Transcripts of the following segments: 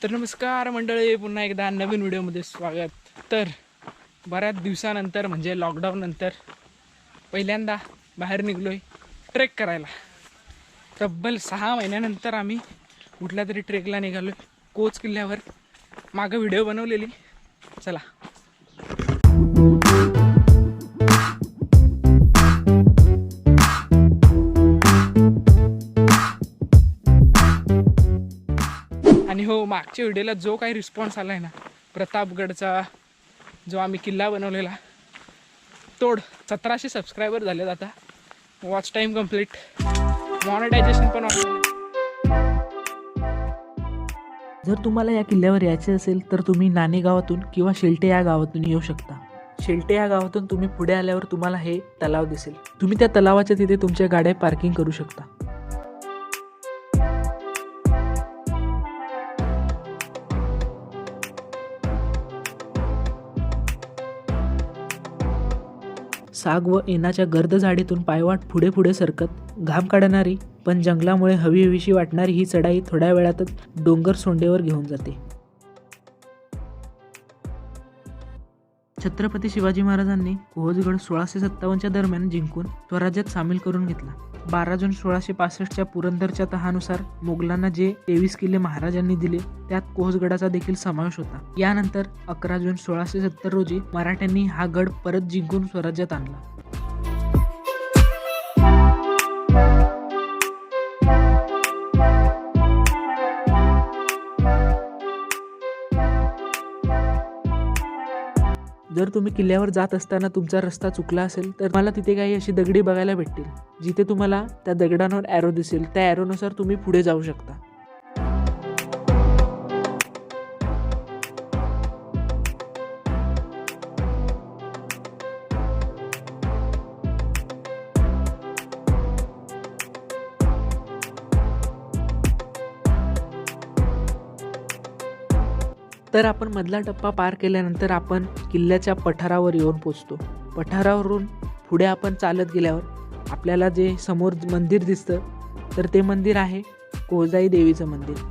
तर नमस्कार मंडळी, पुन्हा एकदा नवीन व्हिडिओमध्ये स्वागत. तर बऱ्याच दिवसानंतर म्हणजे लॉकडाऊन नंतर पहिल्यांदा बाहेर निघलोय ट्रेक करायला. तब्बल 6 महिन्यानंतर आम्ही कुठल्या तरी ट्रेकला निघालोय कोच किल्ल्यावर. मागं व्हिडिओ बनवलेली, चला. आणि हो, मागच्या व्हिडिओला जो काही रिस्पॉन्स आला आहे ना, प्रतापगडचा जो आम्ही किल्ला बनवलेला, तोड 1700 सबस्क्रायबर झालेत आता. वॉच टाईम कंप्लीट, मॉनिटायझेशन पण वाटलं. जर तुम्हाला या किल्ल्यावर यायचे असेल तर तुम्ही नाणे गावातून किंवा शेलटे या गावातून येऊ शकता. शेलटे या गावातून तुम्ही पुढे आल्यावर तुम्हाला हे तलाव दिसेल. तुम्ही त्या तलावाच्या तिथे तुमच्या गाड्या पार्किंग करू शकता. साग व एनाच्या गर्द झाडीतून पायवाट पुढे पुढे सरकत घाम काढणारी पण जंगलामुळे हवी हवीशी वाटणारी ही चढाई थोड्या वेळातच डोंगर सोंडेवर घेऊन जाते. छत्रपती शिवाजी महाराजांनी कोहजगड 1657च्या दरम्यान जिंकून स्वराज्यात सामील करून घेतला. 12 जून 1665च्या पुरंदरच्या तहानुसार मोगलांना जे 23 किल्ले महाराजांनी दिले त्यात कोहजगडाचा देखील समावेश होता. यानंतर 11 जून 1670 रोजी मराठ्यांनी हा गड परत जिंकून स्वराज्यात आणला. जर तुम्ही किल्ल्यावर जात असताना तुमचा रस्ता चुकला असेल तर तुम्हाला तिथे काही अशी दगडी बघायला भेटतील, जिथे तुम्हाला त्या दगडांवर ॲरो दिसेल. त्या ॲरोनुसार तुम्ही पुढे जाऊ शकता. तर आपण मधला टप्पा पार केल्यानंतर आपण किल्ल्याच्या पठारावर येऊन पोचतो. पठारावरून पुढे आपण चालत गेल्यावर आपल्याला जे समोर मंदिर दिसतं तर ते मंदिर आहे कोळजाई देवीचं मंदिर.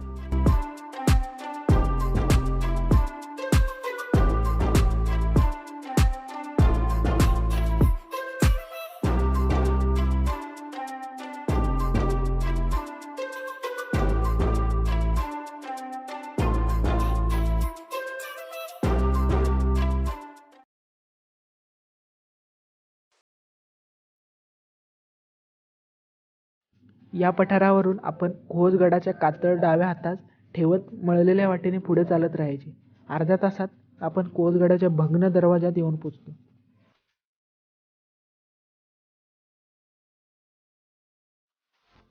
या पठारावरून आपण कोहजगडाच्या कातळ डाव्या हातात ठेवत मळलेल्या वाटेने पुढे चालत राहायचे. अर्ध्या तासात आपण कोहजगडाच्या भग्न दरवाजात येऊन पोचतो.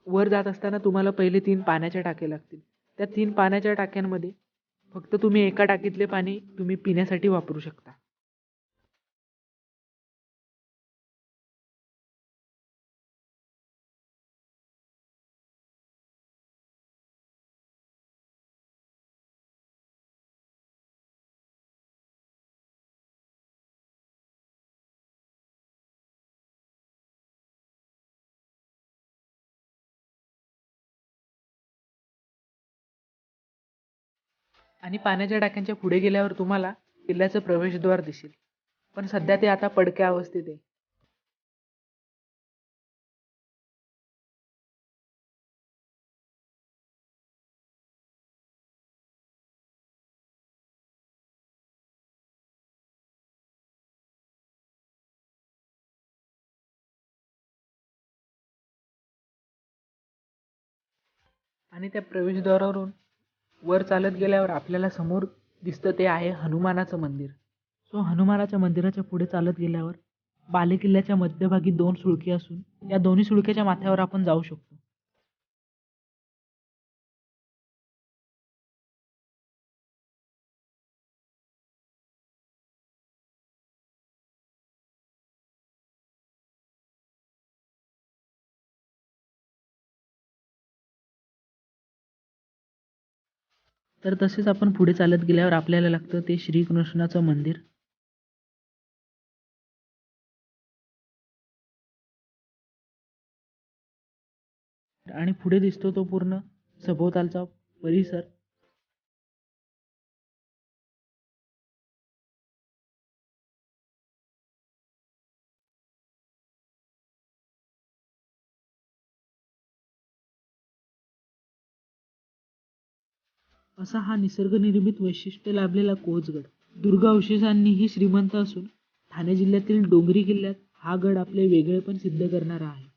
वर जात असताना तुम्हाला पहिले 3 पाण्याच्या टाक्या लागतील. त्या 3 पाण्याच्या टाक्यांमध्ये फक्त तुम्ही एका टाकीतले पाणी तुम्ही पिण्यासाठी वापरू शकता. आणि पाण्याच्या टाक्यांच्या पुढे गेल्यावर तुम्हाला किल्ल्याचं प्रवेशद्वार दिसेल, पण सध्या ते आता पडक्या अवस्थेत आहे. आणि त्या प्रवेशद्वारावरून वर चालत गेल्यावर आपल्याला समोर दिसतं ते आहे हनुमानाचं मंदिर. हनुमानाच्या मंदिराच्या पुढे चालत गेल्यावर बालेकिल्ल्याच्या मध्यभागी 2 सुळके असून या दोन्ही सुळक्याच्या माथ्यावर आपण जाऊ शकतो. तर तसेच आपण पुढे चालत गेल्यावर आपल्याला लागतं ते श्रीकृष्णाचं मंदिर. आणि पुढे दिसतो तो पूर्ण सभोवतालचा परिसर. असा हा निसर्गनिर्मित वैशिष्ट्य लाभलेला कोहजगड दुर्गावशेषांनीही श्रीमंत असून ठाणे जिल्ह्यातील डोंगरी किल्ल्यात हा गड आपले वेगळेपण सिद्ध करणारा आहे.